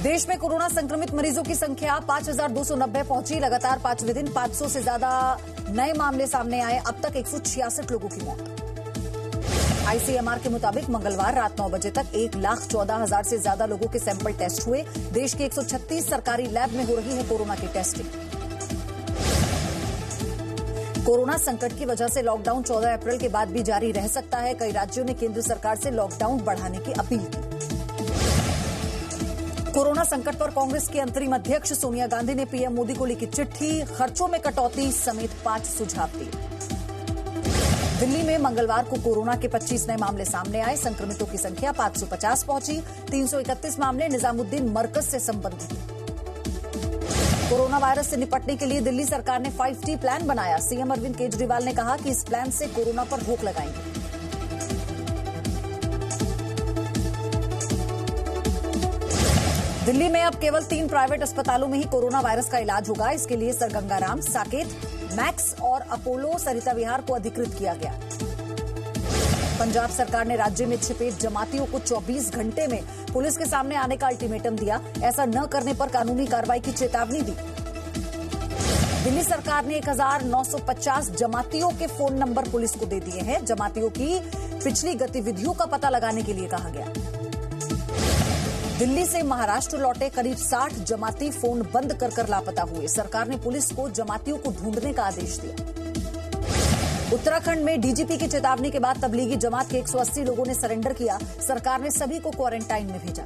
देश में कोरोना संक्रमित मरीजों की संख्या 5,290 पहुंची। लगातार 5वें दिन 500 से ज्यादा नए मामले सामने आए। अब तक 166 लोगों की मौत। आईसीएमआर के मुताबिक मंगलवार रात 9 बजे तक 1,14,000 से ज्यादा लोगों के सैंपल टेस्ट हुए। देश के 136 सरकारी लैब में हो रही है कोरोना की टेस्टिंग। कोरोना संकट की वजह से लॉकडाउन 14 अप्रैल के बाद भी जारी रह सकता है। कई राज्यों ने केंद्र सरकार से लॉकडाउन बढ़ाने की अपील की। कोरोना संकट पर कांग्रेस की अंतरिम अध्यक्ष सोनिया गांधी ने पीएम मोदी को लिखी चिट्ठी। खर्चों में कटौती समेत 5 सुझाव दिए। दिल्ली में मंगलवार को कोरोना के 25 नए मामले सामने आए। संक्रमितों की संख्या 550 पहुंची। 331 मामले निजामुद्दीन मरकज से संबंधित। कोरोना वायरस से निपटने के लिए दिल्ली सरकार ने 5T प्लान बनाया। सीएम अरविंद केजरीवाल ने कहा कि इस प्लान से कोरोना पर रोक लगाएंगे। दिल्ली में अब केवल 3 प्राइवेट अस्पतालों में ही कोरोना वायरस का इलाज होगा। इसके लिए सर गंगाराम, साकेत, मैक्स और अपोलो सरिता विहार को अधिकृत किया गया। पंजाब सरकार ने राज्य में छिपे जमातियों को 24 घंटे में पुलिस के सामने आने का अल्टीमेटम दिया। ऐसा न करने पर कानूनी कार्रवाई की चेतावनी दी। दिल्ली सरकार ने 1,950 जमातियों के फोन नंबर पुलिस को दे दिए हैं। जमातियों की पिछली गतिविधियों का पता लगाने के लिए कहा गया। दिल्ली से महाराष्ट्र लौटे करीब 60 जमाती फोन बंद कर लापता हुए। सरकार ने पुलिस को जमातियों को ढूंढने का आदेश दिया। उत्तराखंड में डीजीपी की चेतावनी के बाद तबलीगी जमात के 180 लोगों ने सरेंडर किया। सरकार ने सभी को क्वारंटाइन में भेजा।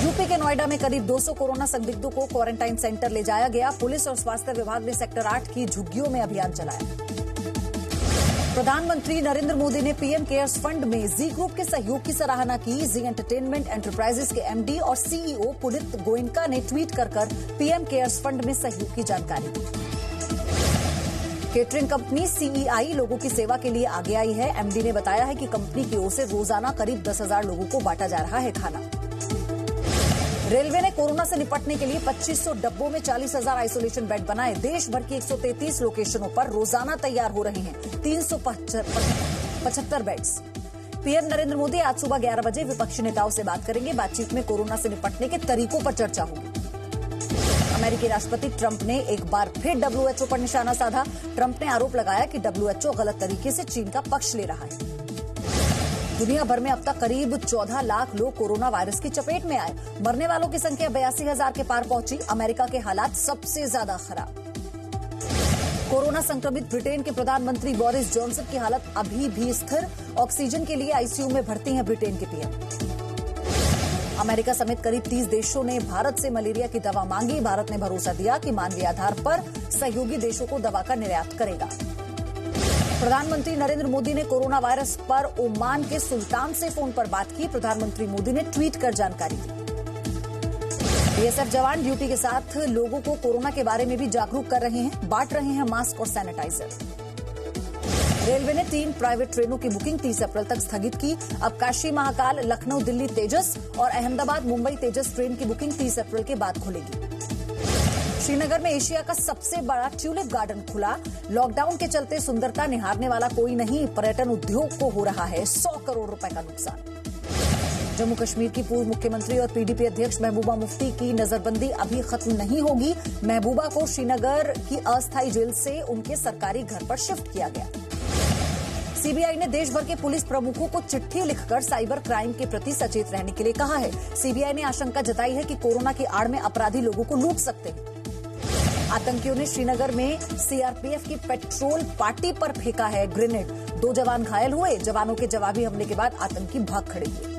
यूपी के नोएडा में करीब 200 कोरोना संदिग्धों को क्वारंटाइन सेंटर ले जाया गया। पुलिस और स्वास्थ्य विभाग ने सेक्टर 8 की झुग्गियों में अभियान चलाया। प्रधानमंत्री नरेंद्र मोदी ने पीएम केयर्स फंड में जी ग्रुप के सहयोग की सराहना की। जी एंटरटेनमेंट एंटरप्राइजेस के एमडी और सीईओ पुनीत गोयनका ने ट्वीट कर पीएम केयर्स फंड में सहयोग की जानकारी दी। केटरिंग कंपनी सीईआई लोगों की सेवा के लिए आगे आई है। एमडी ने बताया है कि कंपनी की ओर से रोजाना करीब 10,000 लोगों को बांटा जा रहा है खाना। रेलवे ने कोरोना से निपटने के लिए 2500 डब्बों में 40,000 आइसोलेशन बेड बनाए। देश भर की 133 लोकेशनों पर रोजाना तैयार हो रहे हैं 375 बेड्स। पीएम नरेंद्र मोदी आज सुबह 11 बजे विपक्षी नेताओं से बात करेंगे। बातचीत में कोरोना से निपटने के तरीकों पर चर्चा होगी। अमेरिकी राष्ट्रपति ट्रंप ने एक बार फिर डब्ल्यूएचओ पर निशाना साधा। ट्रंप ने आरोप लगाया कि डब्ल्यूएचओ गलत तरीके से चीन का पक्ष ले रहा है। दुनिया भर में अब तक करीब 14 लाख लोग कोरोना वायरस की चपेट में आए। मरने वालों की संख्या 82,000 के पार पहुंची। अमेरिका के हालात सबसे ज्यादा खराब। कोरोना संक्रमित ब्रिटेन के प्रधानमंत्री बोरिस जॉनसन की हालत अभी भी स्थिर। ऑक्सीजन के लिए आईसीयू में भर्ती हैं ब्रिटेन के पीएम। अमेरिका समेत करीब 30 देशों ने भारत से मलेरिया की दवा मांगी। भारत ने भरोसा दिया कि मानवीय आधार पर सहयोगी देशों को दवा का निर्यात करेगा। प्रधानमंत्री नरेंद्र मोदी ने कोरोना वायरस पर ओमान के सुल्तान से फोन पर बात की। प्रधानमंत्री मोदी ने ट्वीट कर जानकारी दी। बीएसएफ जवान ड्यूटी के साथ लोगों को कोरोना के बारे में भी जागरूक कर रहे हैं, बांट रहे हैं मास्क और सैनिटाइजर। रेलवे ने 3 प्राइवेट ट्रेनों की बुकिंग 30 अप्रैल तक स्थगित की। अब काशी महाकाल, लखनऊ दिल्ली तेजस और अहमदाबाद मुंबई तेजस ट्रेन की बुकिंग 30 अप्रैल के बाद खुलेगी। श्रीनगर में एशिया का सबसे बड़ा ट्यूलिप गार्डन खुला। लॉकडाउन के चलते सुंदरता निहारने वाला कोई नहीं। पर्यटन उद्योग को हो रहा है 100 करोड़ रुपए का नुकसान। जम्मू कश्मीर की पूर्व मुख्यमंत्री और पीडीपी अध्यक्ष महबूबा मुफ्ती की नजरबंदी अभी खत्म नहीं होगी। महबूबा को श्रीनगर की अस्थायी जेल से उनके सरकारी घर पर शिफ्ट किया गया। सीबीआई ने देश भर के पुलिस प्रमुखों को चिट्ठी लिखकर साइबर क्राइम के प्रति सचेत रहने के लिए कहा है। सीबीआई ने आशंका जताई है कि कोरोना की आड़ में अपराधी लोगों को लूट सकते हैं। आतंकियों ने श्रीनगर में सीआरपीएफ की पेट्रोल पार्टी पर फेंका है ग्रेनेड। 2 जवान घायल हुए। जवानों के जवाबी हमले के बाद आतंकी भाग खड़े हुए।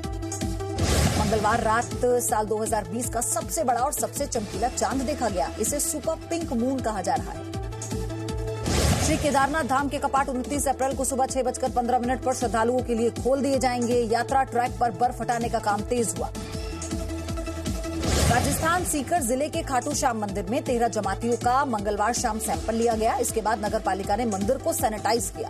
मंगलवार रात साल 2020 का सबसे बड़ा और सबसे चमकीला चांद देखा गया। इसे सुपर पिंक मून कहा जा रहा है। श्री केदारनाथ धाम के कपाट 29 अप्रैल को सुबह 6:15 पर श्रद्धालुओं के लिए खोल दिए जाएंगे। यात्रा ट्रैक पर बर्फ हटाने का काम तेज हुआ। राजस्थान सीकर जिले के खाटू श्याम मंदिर में 13 जमातियों का मंगलवार शाम सैंपल लिया गया। इसके बाद नगरपालिका ने मंदिर को सैनिटाइज किया।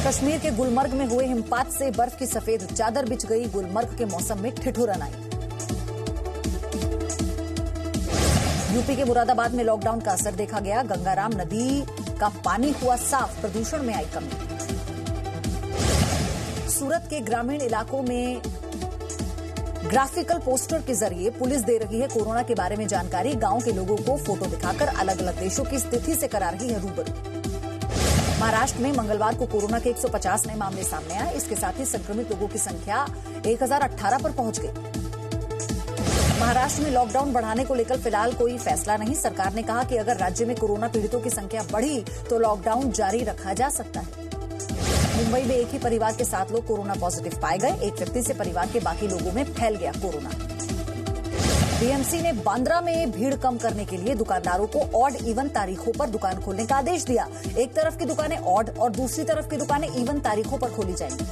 कश्मीर के गुलमर्ग में हुए हिमपात से बर्फ की सफेद चादर बिछ गई। गुलमर्ग के मौसम में ठिठुरन आई। यूपी के मुरादाबाद में लॉकडाउन का असर देखा गया। गंगाराम नदी का पानी हुआ साफ। प्रदूषण में आई कमी। सूरत के ग्रामीण इलाकों में ग्राफिकल पोस्टर के जरिए पुलिस दे रही है कोरोना के बारे में जानकारी। गांव के लोगों को फोटो दिखाकर अलग अलग देशों की स्थिति से करा रही है रूबरू। महाराष्ट्र में मंगलवार को कोरोना के 150 नए मामले सामने आए। इसके साथ ही संक्रमित लोगों की संख्या 1018 पर पहुंच गई। महाराष्ट्र में लॉकडाउन बढ़ाने को लेकर फिलहाल कोई फैसला नहीं। सरकार ने कहा कि अगर राज्य में कोरोना पीड़ितों की संख्या बढ़ी तो लॉकडाउन जारी रखा जा सकता है। मुंबई में एक ही परिवार के 7 लोग कोरोना पॉजिटिव पाए गए। एक व्यक्ति से परिवार के बाकी लोगों में फैल गया कोरोना। बीएमसी ने बांद्रा में भीड़ कम करने के लिए दुकानदारों को ऑड इवन तारीखों पर दुकान खोलने का आदेश दिया। एक तरफ की दुकानें ऑड और दूसरी तरफ की दुकानें इवन तारीखों पर खोली जाएंगी।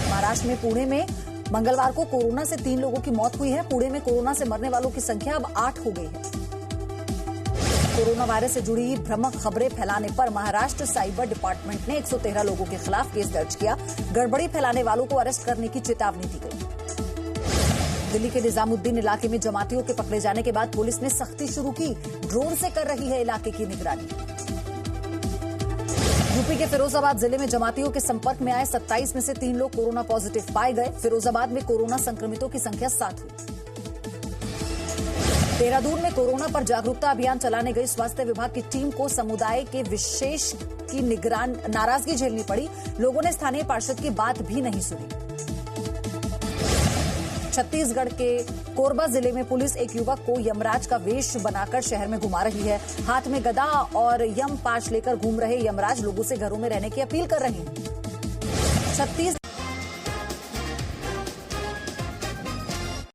महाराष्ट्र में पुणे में मंगलवार को कोरोना से 3 लोगों की मौत हुई है। पुणे में कोरोना से मरने वालों की संख्या अब 8 हो गई है। कोरोना वायरस से जुड़ी भ्रामक खबरें फैलाने पर महाराष्ट्र साइबर डिपार्टमेंट ने 113 लोगों के खिलाफ केस दर्ज किया। गड़बड़ी फैलाने वालों को अरेस्ट करने की चेतावनी दी गई। दिल्ली के निजामुद्दीन इलाके में जमातियों के पकड़े जाने के बाद पुलिस ने सख्ती शुरू की। ड्रोन से कर रही है इलाके की निगरानी। यूपी के फिरोजाबाद जिले में जमातियों के संपर्क में आए 27 में से 3 लोग कोरोना पॉजिटिव पाए गए। फिरोजाबाद में कोरोना संक्रमितों की संख्या 7 हुई। देहरादून में कोरोना पर जागरूकता अभियान चलाने गई स्वास्थ्य विभाग की टीम को समुदाय के विशेष की नाराजगी झेलनी पड़ी। लोगों ने स्थानीय पार्षद की बात भी नहीं सुनी। छत्तीसगढ़ के कोरबा जिले में पुलिस एक युवक को यमराज का वेश बनाकर शहर में घुमा रही है। हाथ में गदा और यम पाश लेकर घूम रहे यमराज लोगों से घरों में रहने की अपील कर रहे हैं।